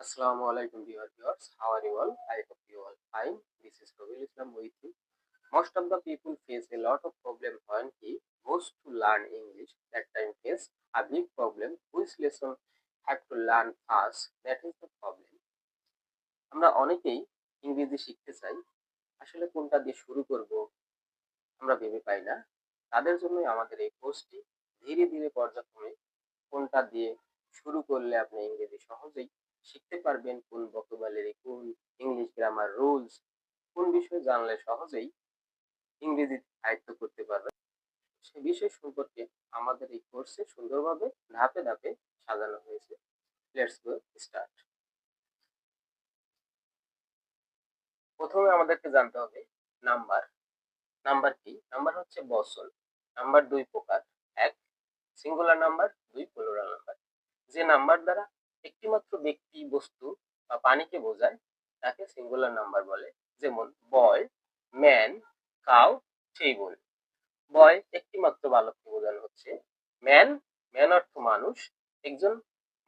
Assalamualaikum dear viewers. How are you all? I hope you all fine. This is Robil Islam with you. Most of the people face a lot of problem when he goes to learn English. That time face a big problem. Which lesson have to learn fast? That is the problem. আমরা অনেকেই ইংরেজি শিখতে চাই। আসলে কোনটা দিয়ে শুরু করব আমরা ভেবে পাই না। তাদের জন্যই আমাদের এই কোর্সটি। ধীরে ধীরে পর্যায়ক্রমে কোনটা দিয়ে শুরু করলে আপনি ইংরেজি সহজেই শিখতে পারবেন, কোন ভোকাবুলারি, কোন ইংলিশ গ্রামার রুলস, কোন বিষয় জানলে সহজেই ইংরেজি আয়ত্ত করতে পারবেন, সে বিষয় সম্পর্কে আমাদের এই কোর্সে সুন্দরভাবে ধাপে ধাপে সাজানো হয়েছে। Let's go start. প্রথমে আমাদেরকে জানতে হবে নাম্বার। নাম্বার কি? নাম্বার হচ্ছে বচন। নাম্বার দুই প্রকার: এক সিঙ্গুলার নাম্বার, দুই প্লুরাল নাম্বার। যে নাম্বার দ্বারা একটিমাত্র ব্যক্তি, বস্তু বা প্রাণীকে বোঝায় তাকে সিঙ্গুলার নাম্বার বলে। যেমন বয়, ম্যান, কাউ, টেবল। বয় একটিমাত্র বালককে বোঝানো হচ্ছে। ম্যান, ম্যান অর্থ মানুষ, একজন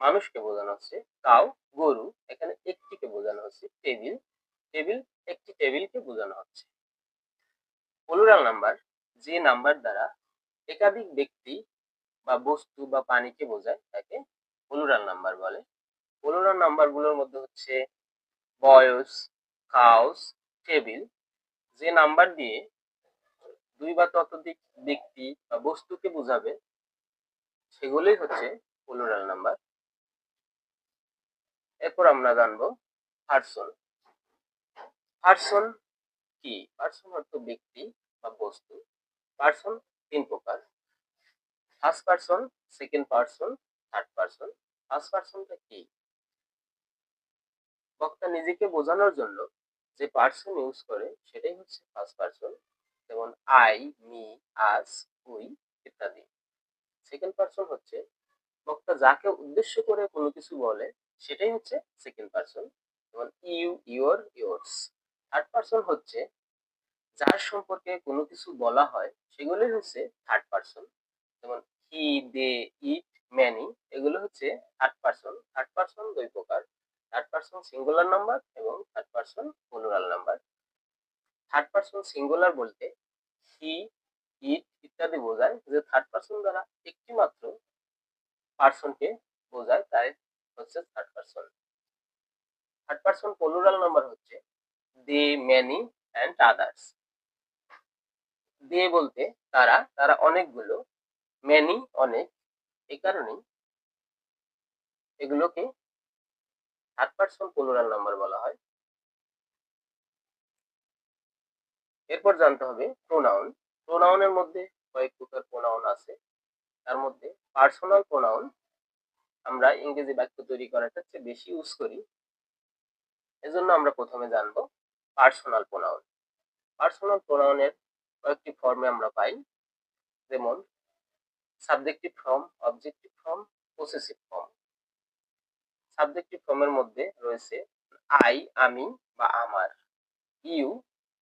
মানুষকে বোঝানো হচ্ছে। কাউ গরু, এখানে একটিকে বোঝানো হচ্ছে। টেবিল, টেবিল একটি টেবিলকে বোঝানো হচ্ছে। প্লুরাল নাম্বার যে নাম্বার দ্বারা একাধিক ব্যক্তি বা বস্তু বা প্রাণীকে বোঝায় তাকে প্লুরাল নাম্বার বলে। প্লুরাল নাম্বারগুলোর মধ্যে হচ্ছে বয়স, কাউস, টেবিল। যে নাম্বার দিয়ে দুই বা ততোধিক ব্যক্তি বা বস্তুকে বোঝাবে সেগুলোই হচ্ছে প্লুরাল নাম্বার। এরপর আমরা জানবো পার্সন। পার্সন কি? পার্সন অর্থ ব্যক্তি বা বস্তু। পার্সন তিন প্রকার: first person, second person, third person. ফার্স্ট পার্সনটা কি? বক্তা নিজেকে বোঝানোর জন্য যে পার্সন ইউজ করে সেটাই হচ্ছে ফার্স্ট পার্সন। যেমন আই, মি, আস, উই ইত্যাদি। সেকেন্ড পার্সন হচ্ছে বক্তা যাকে উদ্দেশ্য করে কোনো কিছু বলে সেটাই হচ্ছে সেকেন্ড পার্সন। যেমন you, your, yours. Third person হচ্ছে যার সম্পর্কে কোনো কিছু বলা হয় সেগুলোই হচ্ছে থার্ড পার্সন। যেমন হি, দে, ইট, ম্যানি, এগুলো হচ্ছে থার্ড পার্সন। থার্ড পার্সন দুই প্রকার: থার্ড পার্সন সিঙ্গুলার নাম্বার এবং third person plural number. Third person singular বলতে হি, ইট ইত্যাদি বোঝায়। যে থার্ড পার্সন দ্বারা একটি মাত্র পার্সনকে বোঝায় তাই হচ্ছে third person. Third person plural number হচ্ছে দে, ম্যানি অ্যান্ড আদার্স। দে বলতে তারা, তারা অনেকগুলো, ম্যানি অনেক, এই কারণেই এগুলোকে থার্ড পার্সন প্লুরাল নাম্বার বলা হয়। এরপর জানতে হবে প্রোনাউন। প্রোনাউনের মধ্যে কয়েক প্রকার প্রোনাউন আছে। তার মধ্যে পার্সোনাল প্রোনাউন আমরা ইংরেজি বাক্য তৈরি করার ক্ষেত্রে বেশি ইউজ করি। এজন্য আমরা প্রথমে জানবো পার্সোনাল প্রোনাউন। পার্সোনাল প্রোনাউনের কয়েকটি ফর্মে আমরা পাই। যেমন subjective form, objective form, possessive form. Subjective ফর্মের মধ্যে রয়েছে আই আমি বা আমার, ইউ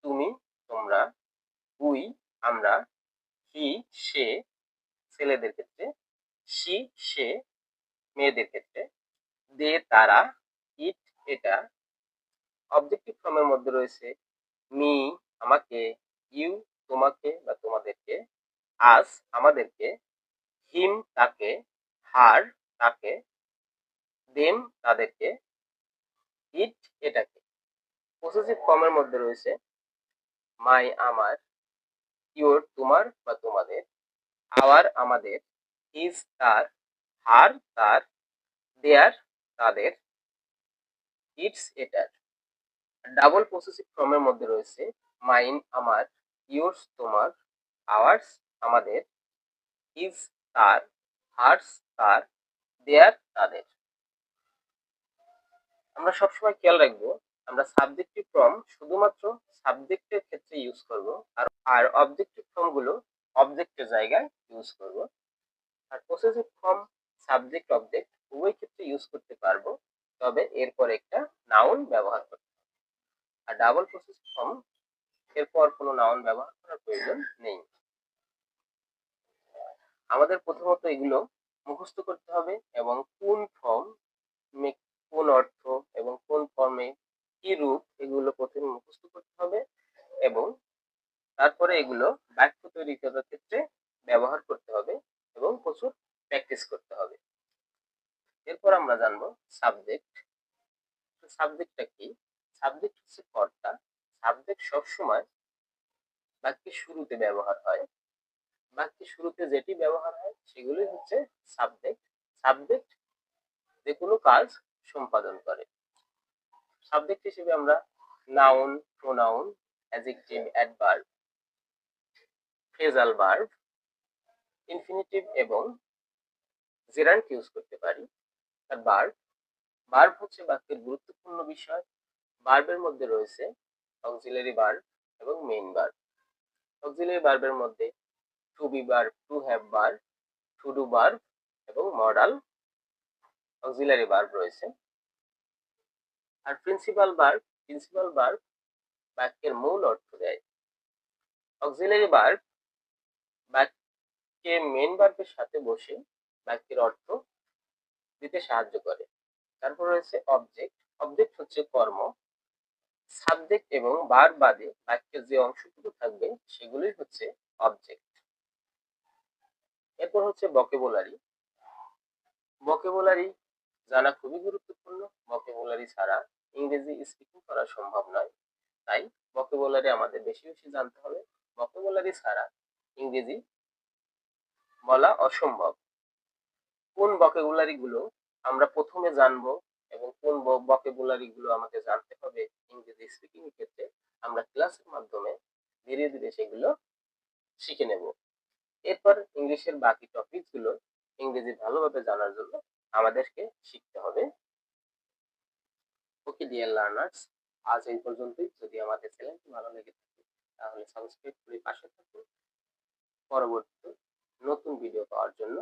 তুমি তোমরা, উই আমরা, হি সে ছেলেদের ক্ষেত্রে, সি সে মেয়েদের ক্ষেত্রে, দে তারা, ইট এটা। অবজেক্টিভ ফর্মের মধ্যে রয়েছে মি আমাকে, ইউ তোমাকে বা তোমাদেরকে, আস আমাদেরকে, হিম তাকে, হার তাকে, দেম তাদেরকে, ইট এটাকে। পসেসিভ ফর্মের মধ্যে রয়েছে মাই আমার, ইওর তোমার বা তোমাদের, আওয়ার আমাদের, হিজ তার, হার তার, দেয়ার তাদের, ইটস এটার। ডাবল পসেসিভ ফর্মের মধ্যে রয়েছে মাইন আমার, ইয়োর্স তোমার, আওয়ার্স আমাদের, হিজ তার, হার্স তার, দেয়ার তাদের। আমরা সবসময় খেয়াল রাখবো আমরা সাবজেক্টিভ ফর্ম শুধুমাত্র সাবজেক্টের ক্ষেত্রে ইউজ করব, আর অবজেক্টিভ ফর্ম গুলো অবজেক্টের জায়গায় ইউজ করব। আর পসেসিভ ফর্ম সাবজেক্ট অবজেক্ট উভয় ক্ষেত্রে ইউজ করতে পারবো, তবে এরপর একটা নাউন ব্যবহার করতে। আর ডাবল পসেসিভ ফর্ম এরপর কোনো নাউন ব্যবহার করার প্রয়োজন নেই। আমাদের প্রথমত এগুলো মুখস্থ করতে হবে এবং কোন ফর্ম কোন অর্থ এরপরে এগুলো বাক্য তৈরি করার ক্ষেত্রে ব্যবহার করতে হবে এবং প্রচুর প্র্যাকটিস করতে হবে। এরপর আমরা জানবো সাবজেক্ট। সাবজেক্টটা কি? সাবজেক্ট হচ্ছে কর্তা। সাবজেক্ট সবসময় বাক্যের শুরুতে ব্যবহার হয়। বাক্যের শুরুতে যেটি ব্যবহার হয় সেগুলোই হচ্ছে সাবজেক্ট। সাবজেক্ট যে কোনো কাজ সম্পাদন করে। সাবজেক্ট হিসেবে আমরা noun, pronoun, adjective, adverb, phrasal verb, infinitive এবং জেরান্ড ইউজ করতে পারি। আর ভার্ব, ভার্ব হচ্ছে বাক্যের গুরুত্বপূর্ণ বিষয়। ভার্বের মধ্যে রয়েছে অক্সিলারি ভার্ব এবং মেইন ভার্ব। অক্সিলারি ভার্বের মধ্যে to be verb, to have verb, to do verb এবং মডাল অক্সিলারি ভার্ব রয়েছে। আর প্রিন্সিপাল ভার্ব বাক্যের মূল অর্থ দেয়। অক্সিলারি ভার্ব বাক্যে মেইন ভার্বের সাথে বসে বাক্যের অর্থ দিতে সাহায্য করে। তারপর রয়েছে অবজেক্ট। অবজেক্ট হচ্ছে কর্ম। সাবজেক্ট এবং ভার্ব বাদে বাক্যের যে অংশটুকু থাকবে সেগুলোই হচ্ছে অবজেক্ট। এরপর হচ্ছে ভোকাবুলারি। ভোকাবুলারি জানা খুবই গুরুত্বপূর্ণ। ভোকাবুলারি ছাড়া ইংরেজি স্পিকিং করা সম্ভব নয়। তাই ভোকাবুলারি আমাদের বেশি বেশি জানতে হবে। ভোকাবুলারি ছাড়া ইংরেজি বলা অসম্ভব। কোন ভোকাবুলারি গুলো আমরা প্রথমে জানবো এবং কোন ভোকাবুলারি গুলো আমাকে জানতে হবে ইংরেজি স্পিকিং এর ক্ষেত্রে আমরা ক্লাসের মাধ্যমে ধীরে ধীরে সেগুলো শিখে নেব। এরপর ইংলিশের বাকি টপিক গুলো ইংরেজি ভালোভাবে জানার জন্য আমাদেরকে শিখতে হবে। ওকে ডিয়ার লার্নার্স, আজ এই পর্যন্তই। যদি আমাদের চ্যানেলটি ভালো লেগে থাকে তাহলে সাবস্ক্রাইব করে পাশে থাকুন পরবর্তী নতুন ভিডিও পাওয়ার জন্য।